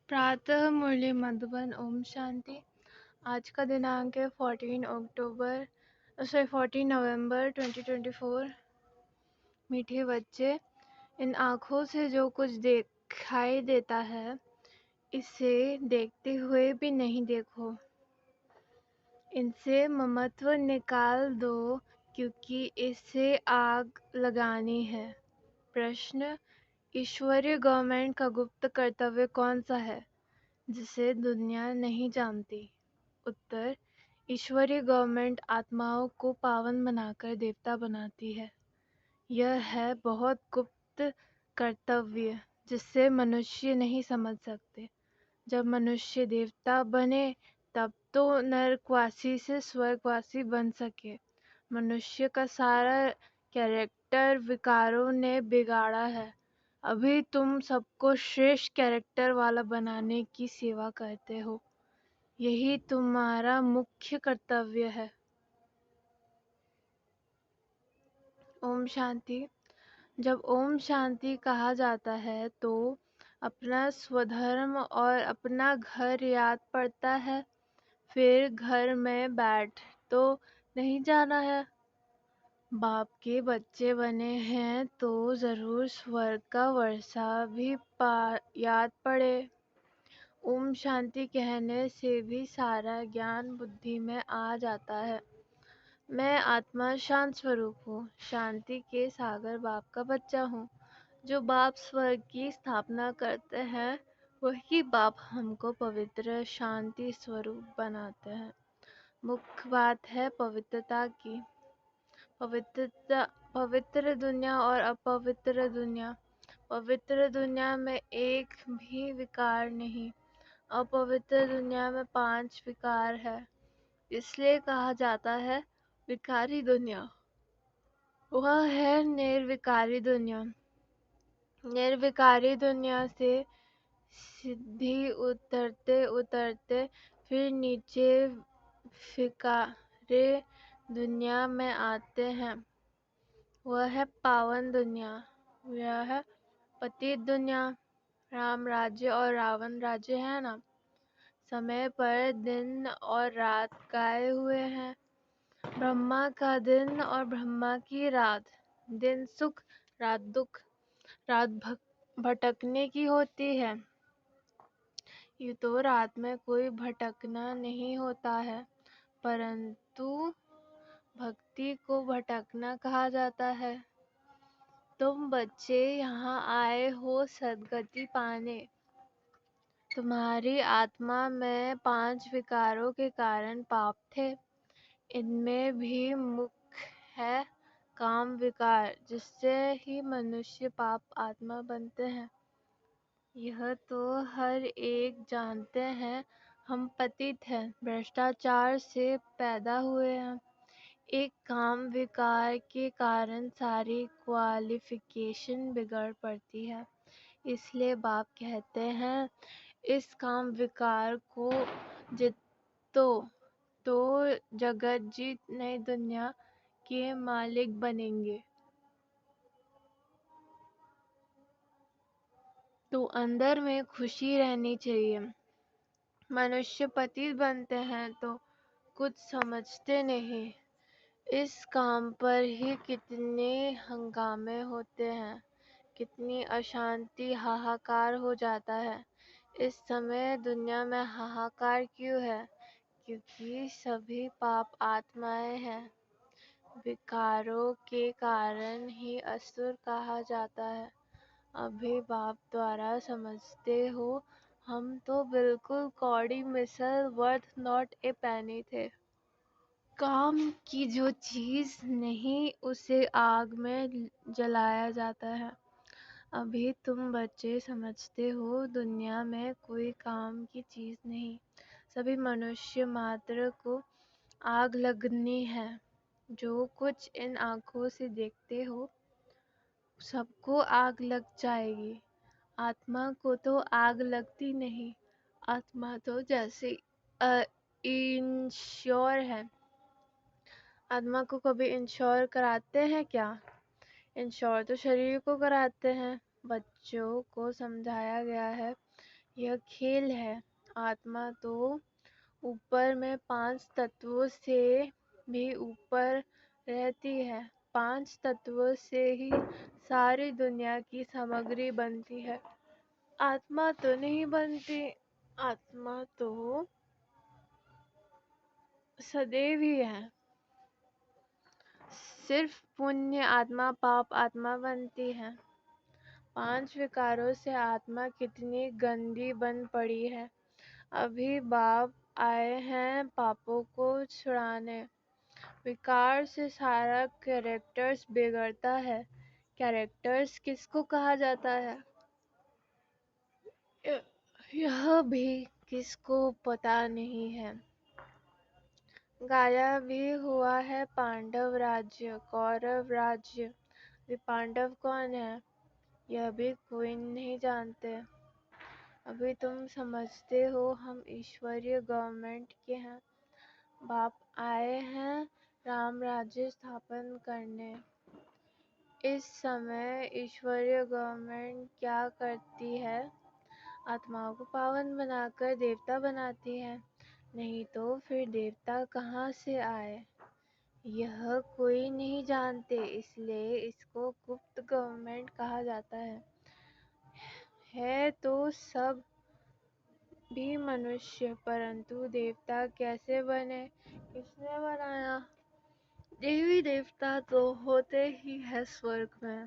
प्रातः मुरली मधुबन। ओम शांति। आज का दिनांक है 14 नवंबर 2024। मीठे बच्चे, इन आँखों से जो कुछ दिखाई देता है इसे देखते हुए भी नहीं देखो। इनसे ममत्व निकाल दो क्योंकि इससे आग लगानी है। प्रश्न: ईश्वरीय गवर्नमेंट का गुप्त कर्तव्य कौन सा है जिसे दुनिया नहीं जानती? उत्तर: ईश्वरीय गवर्नमेंट आत्माओं को पावन बनाकर देवता बनाती है। यह है बहुत गुप्त कर्तव्य जिसे मनुष्य नहीं समझ सकते। जब मनुष्य देवता बने तब तो नरकवासी से स्वर्गवासी बन सके। मनुष्य का सारा कैरेक्टर विकारों ने बिगाड़ा है। अभी तुम सबको श्रेष्ठ कैरेक्टर वाला बनाने की सेवा करते हो। यही तुम्हारा मुख्य कर्तव्य है। ओम शांति। जब ओम शांति कहा जाता है तो अपना स्वधर्म और अपना घर याद पड़ता है। फिर घर में बैठ तो नहीं जाना है। बाप के बच्चे बने हैं तो जरूर स्वर्ग का वर्षा भी याद पड़े। ओम शांति कहने से भी सारा ज्ञान बुद्धि में आ जाता है। मैं आत्मा शांत स्वरूप हूँ, शांति के सागर बाप का बच्चा हूँ। जो बाप स्वर्ग की स्थापना करते हैं वही बाप हमको पवित्र शांति स्वरूप बनाते हैं। मुख्य बात है पवित्रता की। पवित्र दुनिया और अपवित्र दुनिया। पवित्र दुनिया में एक भी विकार नहीं। अपवित्र दुनिया में 5 विकार है, इसलिए कहा जाता है विकारी दुनिया। वह है निर्विकारी दुनिया। निर्विकारी दुनिया से सीधी उतरते उतरते फिर नीचे विकारी दुनिया में आते हैं। वह है पावन दुनिया। यह है पतित दुनिया। राम राज्य और रावण राज्य है ना। समय पर दिन और रात गाए हुए हैं। ब्रह्मा का दिन और ब्रह्मा की रात। दिन सुख, रात दुख, रात भटकने की होती है। ये तो रात में कोई भटकना नहीं होता है, परंतु भक्ति को भटकना कहा जाता है। तुम बच्चे यहाँ आए हो सद्गति पाने। तुम्हारी आत्मा में 5 विकारों के कारण पाप थे। इनमें भी मुख्य है काम विकार, जिससे ही मनुष्य पाप आत्मा बनते हैं। यह तो हर एक जानते हैं। हम पतित हैं, भ्रष्टाचार से पैदा हुए हैं। एक काम विकार के कारण सारी क्वालिफिकेशन बिगड़ पड़ती है। इसलिए बाप कहते हैं इस काम विकार को जीतो तो जगत जीत नई दुनिया के मालिक बनेंगे। तो अंदर में खुशी रहनी चाहिए। मनुष्य पतित बनते हैं तो कुछ समझते नहीं। इस काम पर ही कितने हंगामे होते हैं, कितनी अशांति, हाहाकार हो जाता है। इस समय दुनिया में हाहाकार क्यों है? क्योंकि सभी पाप आत्माएं हैं। विकारों के कारण ही असुर कहा जाता है। अभी बाप द्वारा समझते हो, हम तो बिल्कुल कौड़ी मिसल वर्थ नॉट ए पैनी थे। काम की जो चीज नहीं उसे आग में जलाया जाता है। अभी तुम बच्चे समझते हो दुनिया में कोई काम की चीज नहीं। सभी मनुष्य मात्र को आग लगनी है। जो कुछ इन आँखों से देखते हो सबको आग लग जाएगी। आत्मा को तो आग लगती नहीं। आत्मा तो जैसे इंश्योर है। आत्मा को कभी इंश्योर कराते हैं क्या? इंश्योर तो शरीर को कराते हैं। बच्चों को समझाया गया है یہ کھیل ہے۔ آتما تو اوپر میں 5 تتووں سے بھی اوپر رہتی ہے۔ 5 تتووں سے ہی ساری دنیا کی سامگری بنتی ہے۔ آتما تو نہیں بنتی۔ آتما تو سدیو ہی ہے۔ صرف پنیہ آتما پاپ آتما بنتی ہے۔ 5 وکاروں سے آتما کتنی گندی بن پڑی ہے۔ ابھی باپ آئے ہیں پاپوں کو چھڑانے۔ وکار سے سارا کریکٹرز بگڑتا ہے۔ کریکٹرز کس کو کہا جاتا ہے؟ یہ بھی کس کو پتا نہیں ہے۔ گایا بھی ہوا ہے پانڈو راجیہ، کورو راجیہ۔ یہ پانڈو کون ہے؟ یہ بھی کوئی نہیں جانتے۔ ابھی تم سمجھتے ہو ہم ایشوریہ گورنمنٹ کے ہیں۔ باپ آئے ہیں رام راجیہ استھاپن کرنے۔ اس سمے ایشوریہ گورنمنٹ کیا کرتی ہے؟ آتماؤں کو پاون بنا کر دیوتا بناتی ہے۔ نہیں تو پھر دیوتا کہاں سے آئے؟ یہ کوئی نہیں جانتے، اس لیے اس کو گپت گورنمنٹ کہا جاتا ہے۔ ہے تو سب بھی منشیہ، پرنتو دیوتا کیسے بنے؟ کس نے بنایا؟ دیوی دیوتا تو ہوتے ہی ہے سورگ میں،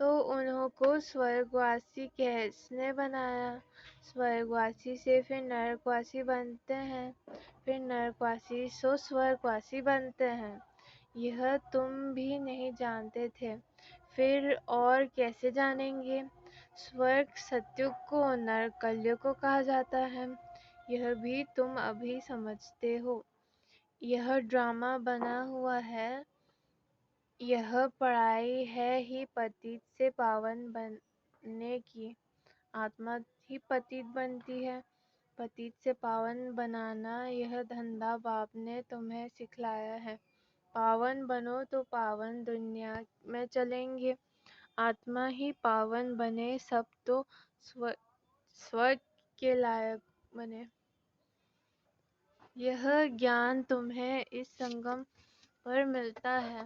تو انہوں کو سورگ واسی کس نے بنایا؟ سورگ واسی سے پھر نرک واسی بنتے ہیں، پھر نرک واسی سے سورگ واسی بنتے ہیں۔ یہ تم بھی نہیں جانتے تھے، پھر اور کیسے جانیں گے؟ سورگ ستیگ کو، نرک کلیگ کو کہا جاتا ہے۔ یہ بھی تم ابھی سمجھتے ہو۔ یہ ڈرامہ بنا ہوا ہے۔ یہ پڑھائی ہے ہی پتیت سے پاون بننے کی۔ آتما ہی پتیت بنتی ہے۔ پتیت سے پاون بنانا یہ دھندا باپ نے تمہیں سکھلایا ہے۔ پاون بنو تو پاون دنیا میں چلیں گے۔ آتما ہی پاون بنے، سب تو سورگ کے لائق بنے۔ یہ گیان تمہیں اس سنگم پر ملتا ہے۔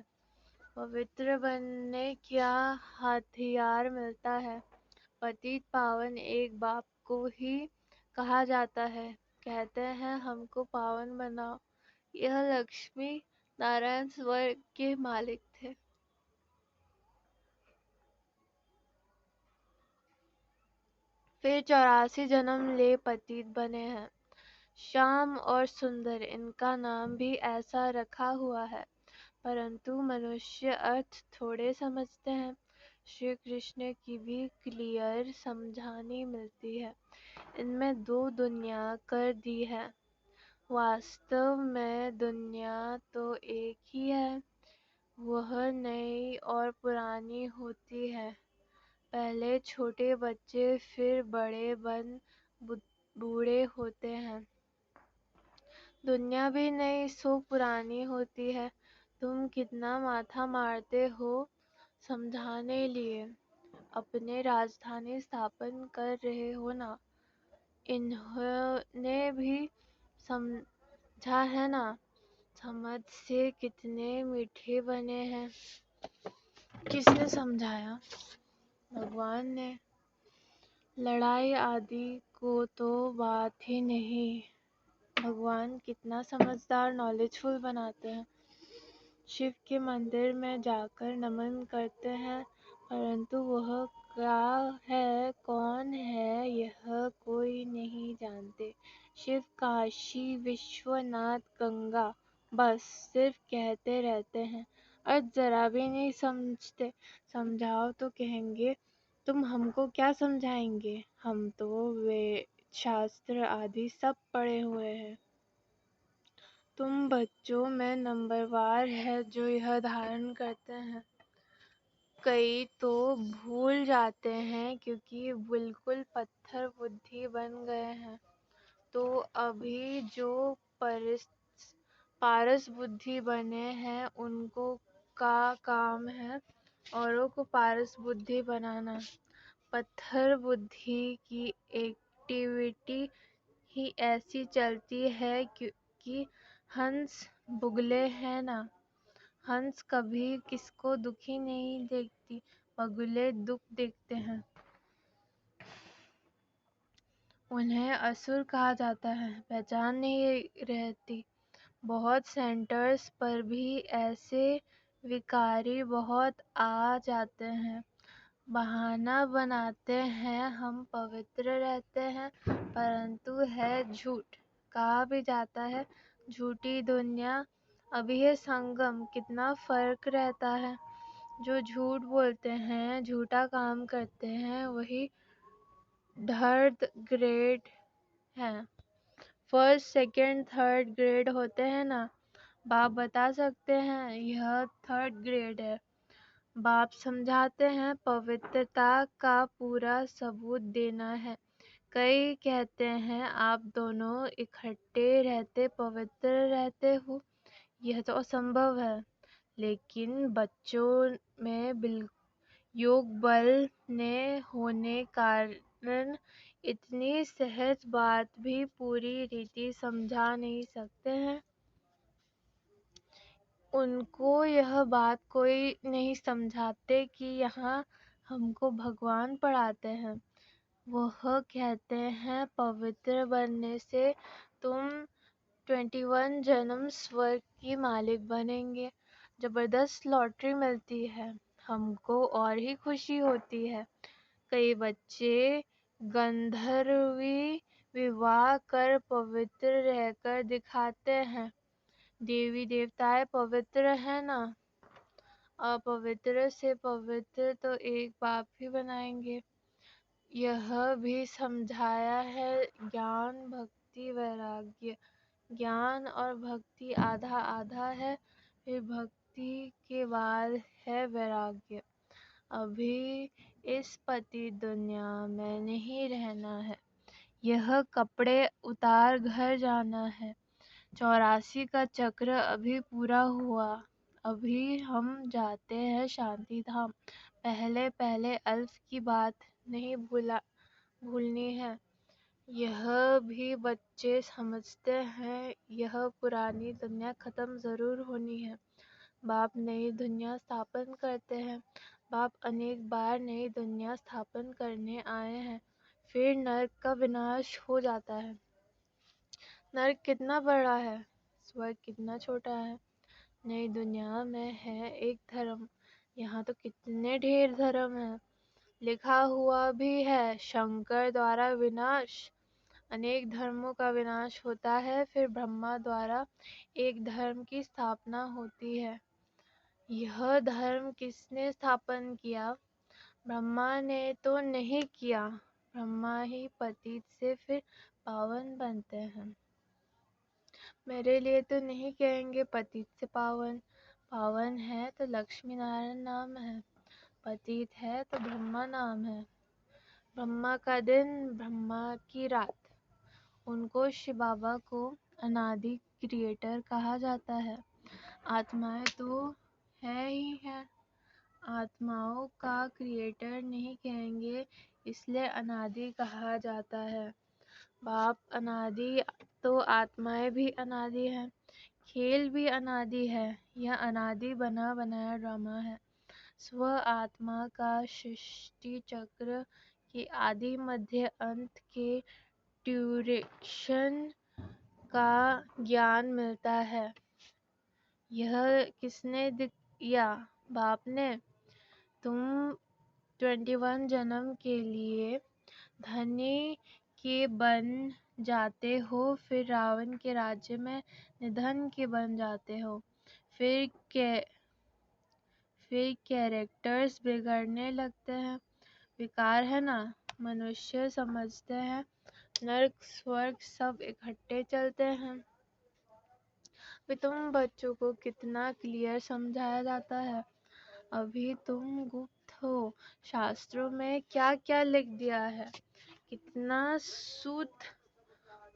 پوتر بننے کیا ہتھیار ملتا ہے؟ پتیت پاون ایک باپ کو ہی کہا جاتا ہے۔ کہتے ہیں ہم کو پاون بناؤ۔ یہ لکشمی نارائن سورگ کے مالک تھے۔ پھر 84 جنم لے پتیت بنے ہیں۔ شیام اور سندر ان کا نام بھی ایسا رکھا ہوا ہے، پرنتو منشیہ ارتھ تھوڑے سمجھتے ہیں۔ شری کرشن کی بھی کلیئر سمجھانی ملتی ہے۔ ان میں 2 دنیا کر دی ہے۔ واستو میں دنیا تو ایک ہی ہے، وہ نئی اور پرانی ہوتی ہے۔ پہلے چھوٹے بچے پھر بڑے بن بوڑھے ہوتے ہیں۔ دنیا بھی نئی سو پرانی ہوتی ہے۔ تم کتنا ماتھا مارتے ہو سمجھانے لیے۔ اپنے راجدھانی استھاپن کر رہے ہو نا، انہوں نے بھی سمجھا ہے نا۔ سمجھ سے کتنے میٹھے بنے ہیں۔ کس نے سمجھایا؟ بھگوان نے۔ لڑائی آدی کو تو بات ہی نہیں۔ بھگوان کتنا سمجھدار نالجفل بناتے ہیں۔ شیو کے مندر میں جا کر نمن کرتے ہیں، پرنتو وہ کیا ہے، کون ہے، یہ کوئی نہیں جانتے۔ شیو کاشی وشوناتھ گنگا بس صرف کہتے رہتے ہیں، ارتھ ذرا بھی نہیں سمجھتے۔ سمجھاؤ تو کہیں گے تم ہم کو کیا سمجھائیں گے، ہم تو وید شاستر آدی سب پڑھے ہوئے ہیں۔ تم بچوں میں نمبر وار ہے جو یہ دھارن کرتے ہیں۔ کئی تو بھول جاتے ہیں کیونکہ بالکل پتھر بدھی بن گئے ہیں۔ تو ابھی جو پارس بدھی بنے ہیں ان کو کا کام ہے اوروں کو پارس بدھی بنانا۔ पत्थर बुद्धि की एक्टिविटी ही ऐसी चलती है क्योंकि हंस बुगले हैं ना। हंस कभी किसको दुखी नहीं देखती, बगुले दुख देखते हैं। उन्हें असुर कहा जाता है, पहचान नहीं रहती। बहुत सेंटर्स पर भी ऐसे विकारी बहुत आ जाते हैं, बहाना बनाते हैं हम पवित्र रहते हैं, परंतु है झूठ। कहा भी जाता है झूठी दुनिया। अभी है संगम, कितना फर्क रहता है। जो झूठ बोलते हैं, झूठा काम करते हैं, वही थर्ड ग्रेड है। फर्स्ट सेकंड थर्ड ग्रेड होते हैं ना, बाप बता सकते हैं यह थर्ड ग्रेड है। बाप समझाते हैं पवित्रता का पूरा सबूत देना है। कई कहते हैं आप दोनों इकट्ठे रहते पवित्र रहते हो, यह तो असंभव है। लेकिन बच्चों में योग बल ने होने कारण इतनी सहज बात भी पूरी रीति समझा नहीं सकते हैं। उनको यह बात कोई नहीं समझाते कि यहाँ हमको भगवान पढ़ाते हैं। वह कहते हैं पवित्र बनने से तुम 21 जन्म स्वर्ग की मालिक बनेंगे। जबरदस्त लॉटरी मिलती है, हमको और ही खुशी होती है। कई बच्चे गंधर्वी विवाह कर पवित्र रहकर दिखाते हैं। देवी देवताएं पवित्र है ना, अपवित्र से पवित्र तो एक बाप ही बनाएंगे। यह भी समझाया है ज्ञान भक्ति वैराग्य। ज्ञान और भक्ति आधा आधा है, फिर भक्ति के बाद है वैराग्य। अभी इस पति दुनिया में नहीं रहना है, यह कपड़े उतार घर जाना है। 84 का चक्र अभी पूरा हुआ, अभी हम जाते हैं शांति धाम। पहले पहले अल्फ की बात नहीं भूलनी है। यह भी बच्चे समझते हैं, यह पुरानी दुनिया खत्म जरूर होनी है। बाप नई दुनिया स्थापन करते हैं। बाप अनेक बार नई दुनिया स्थापन करने आए हैं, फिर नर्क का विनाश हो जाता है। नर्क कितना बड़ा है, स्वर्ग कितना छोटा है। नई दुनिया में है एक धर्म, यहाँ तो कितने ढेर धर्म हैं। लिखा हुआ भी है शंकर द्वारा विनाश। अनेक धर्मों का विनाश होता है, फिर ब्रह्मा द्वारा एक धर्म की स्थापना होती है। यह धर्म किसने स्थापन किया? ब्रह्मा ने तो नहीं किया। ब्रह्मा ही पतित से फिर पावन बनते हैं। मेरे लिए तो नहीं कहेंगे पतित से पावन। पावन है तो लक्ष्मी नारायण नाम है, पतित है तो ब्रह्मा नाम है। ब्रह्मा का दिन, ब्रह्मा की रात। उनको शिव बाबा को अनादि क्रिएटर कहा जाता है। आत्माएं तो है ही है, आत्माओं का क्रिएटर नहीं कहेंगे, इसलिए अनादि कहा जाता है। बाप अनादि तो आत्माएं भी अनादि है, खेल भी अनादि है। यह अनादि बना बनाया ड्रामा है। स्व आत्मा का सृष्टि चक्र के आदि मध्य अंत के ड्यूरेशन का ज्ञान मिलता है। यह किसने दिया? बाप ने। तुम 21 जन्म के लिए धनी के बन जाते हो, फिर रावण के राज्य में निधन के बन जाते हो। फिर कैरेक्टर्स बिगड़ने लगते हैं। विकार है ना। मनुष्य समझते हैं नर्क स्वर्ग सब इकट्ठे चलते हैं। अभी तुम बच्चों को कितना क्लियर समझाया जाता है। अभी तुम गुप्त हो। शास्त्रों में क्या क्या लिख दिया है, कितना सूत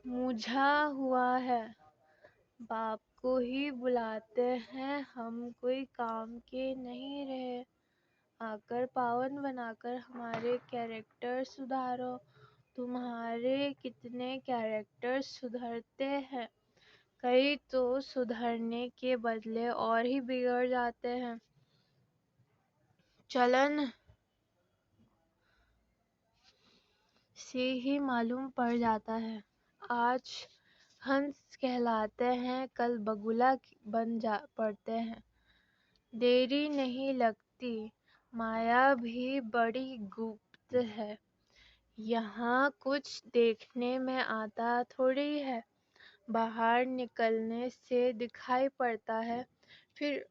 मुझा हुआ है। बाप को ही बुलाते हैं, हम कोई काम के नहीं रहे। आकर पावन बनाकर हमारे कैरेक्टर सुधारो। तुम्हारे कितने कैरेक्टर सुधरते हैं, कई तो सुधरने के बदले और ही बिगड़ जाते हैं। चलन से ही मालूम पड़ जाता है। आज हंस कहलाते हैं, कल बगुला पड़ते हैं। देरी नहीं लगती, माया भी बड़ी गुप्त है। यहाँ कुछ देखने में आता थोड़ी है, बाहर निकलने से दिखाई पड़ता है, फिर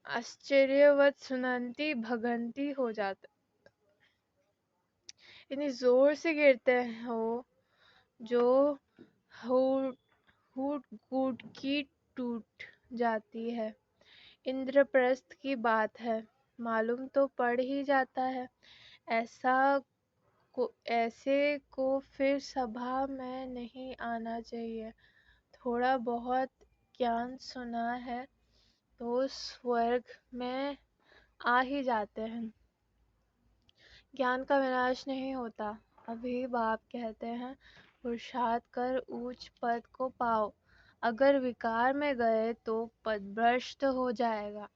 आश्चर्यवत सुनती भगंती हो जाता। इतनी जोर से गिरते हो जो हूट की टूट जाती है। इंद्रप्रस्थ की बात है, मालूम तो पड़ ही जाता है। ऐसे को फिर सभा में नहीं आना चाहिए। थोड़ा बहुत ज्ञान सुना है तो स्वर्ग में आ ही जाते हैं। ज्ञान का विनाश नहीं होता। अभी बाप कहते हैं, पुरुषार्थ कर ऊंच पद को पाओ। अगर विकार में गए तो पदभ्रष्ट हो जाएगा।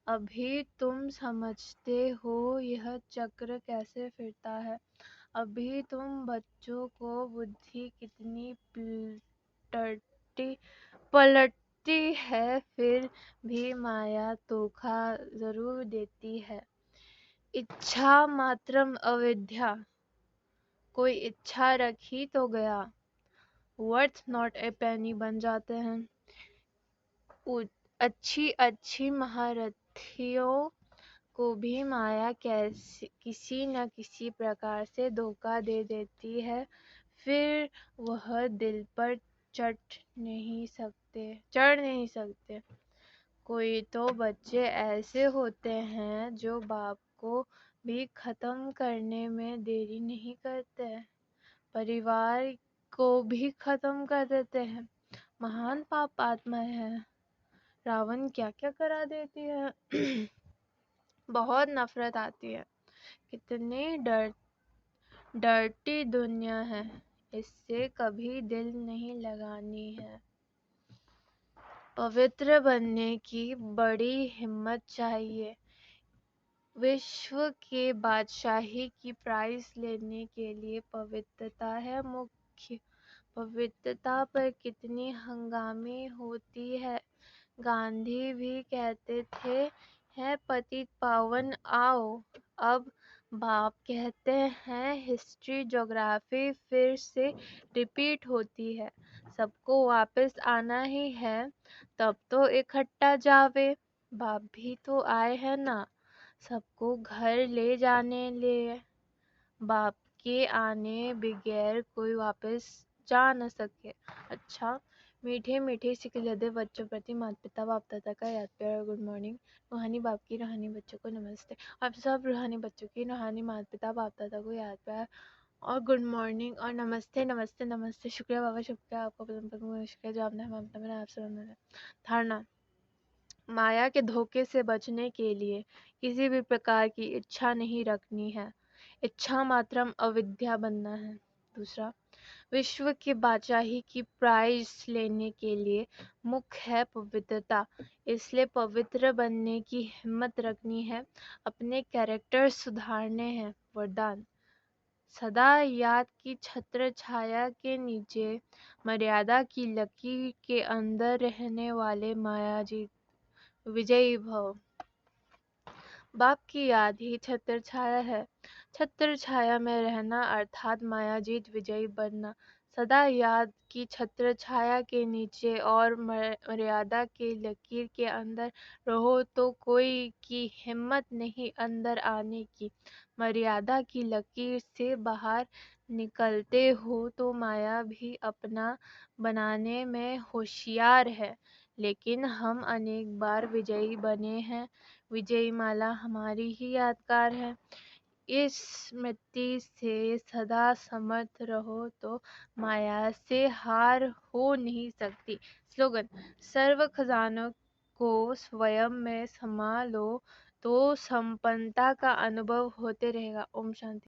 अभी तुम समझते हो यह चक्र कैसे फिरता है। अभी तुम बच्चों को बुद्धि कितनी पलटती है, फिर भी माया धोखा जरूर देती है। इच्छा मात्रम अविद्या, कोई इच्छा रखी तो गया, वर्थ नॉट ए पेनी बन जाते हैं। अच्छी महारथियों को भी माया किसी न किसी प्रकार से धोखा दे देती है, फिर वह दिल पर चढ़ नहीं सकते। कोई तो बच्चे ऐसे होते हैं जो बाप को भी खत्म करने में देरी नहीं करते, परिवार को भी खत्म कर देते हैं। महान पाप आत्माएं हैं, रावण क्या क्या करा देती है। बहुत नफरत आती है। कितनी डर्टी दुनिया है, इससे कभी दिल नहीं लगानी है। पवित्र बनने की बड़ी हिम्मत चाहिए। विश्व के बादशाही की प्राइज लेने के लिए पवित्रता है मुख्य। पवित्रता पर कितनी हंगामी होती है। गांधी भी कहते थे, है पतित पावन आओ। अब बाप कहते हैं, हिस्ट्री ज्योग्राफी फिर से रिपीट होती है। सबको वापस आना ही है, तब तो इकट्ठा जावे। बाप भी तो आए हैं ना, सबको घर ले जाने लिए। बाप के आने बगैर कोई वापस जा न सके। अच्छा, मीठे मीठे सिकलदे बच्चों प्रति माता पिता बाप दादा का याद प्यार और गुड मॉर्निंग। रूहानी बाप की रूहानी बच्चों को नमस्ते। आप सब रूहानी बच्चों की रूहानी माता पिता बाप दादा को याद प्यार और गुड मॉर्निंग और नमस्ते नमस्ते नमस्ते। शुक्रिया बाबा, शुक्रिया आपका शुक्रिया जो आपने मैंने आपसे धारणा। माया के धोखे से बचने के लिए किसी भी प्रकार की इच्छा नहीं रखनी है। इच्छा मात्रम अविद्या बनना है। दूसरा, विश्व की बादशाही की प्राइज लेने के लिए मुख्य है पवित्रता, इसलिए पवित्र बनने की हिम्मत रखनी है। अपने कैरेक्टर सुधारने हैं। वरदान, सदा याद की छत्र छाया के नीचे, मर्यादा की लकीर के अंदर रहने वाले मायाजीत विजयी भव। बाप की याद ही छत्र छाया है। छत्र छाया में रहना अर्थात मायाजीत विजयी बनना। सदा याद की छत्र छाया के नीचे और मर्यादा के लकीर के अंदर रहो तो कोई की हिम्मत नहीं अंदर आने की। मर्यादा की लकीर से बाहर निकलते हो तो माया भी अपना बनाने में होशियार है, लेकिन हम अनेक बार विजयी बने हैं। विजयी माला हमारी ही यादगार है। इस स्मृति से सदा समर्थ रहो तो माया से हार हो नहीं सकती। स्लोगन, सर्व खजानों को स्वयं में समा लो, तो संपन्नता का अनुभव होते रहेगा। ओम शांति।